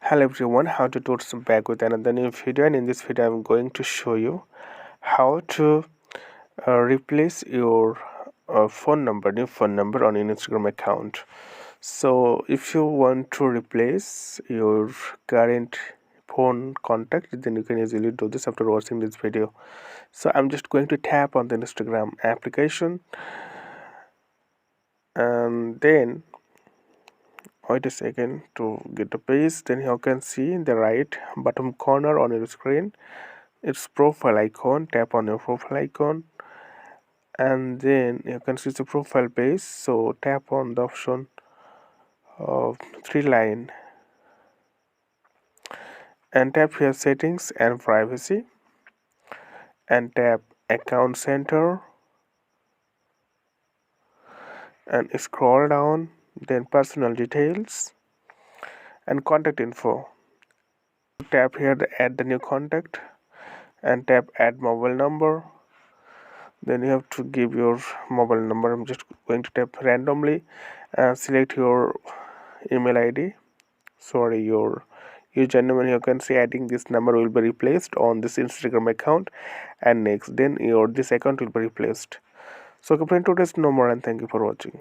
Hello everyone, how to do some back with another new video, and in this video I'm going to show you how to replace your new phone number on your Instagram account. So if you want to replace your current phone contact, then you can easily do this after watching this video. So I'm just going to tap on the Instagram application, and then wait a second to get the page. Then you can see in the right bottom corner on your screen its profile icon. Tap on your profile icon, and then you can see the profile page. So tap on the option of three line and tap here settings and privacy, and tap account center and scroll down, then personal details and contact info. Tap here the add the new contact and tap add mobile number. Then you have to give your mobile number. I'm just going to tap randomly and select your email ID, your username, and you can see adding this number will be replaced on this Instagram account, and next then your this account will be replaced. So, complain to today's no more, and thank you for watching.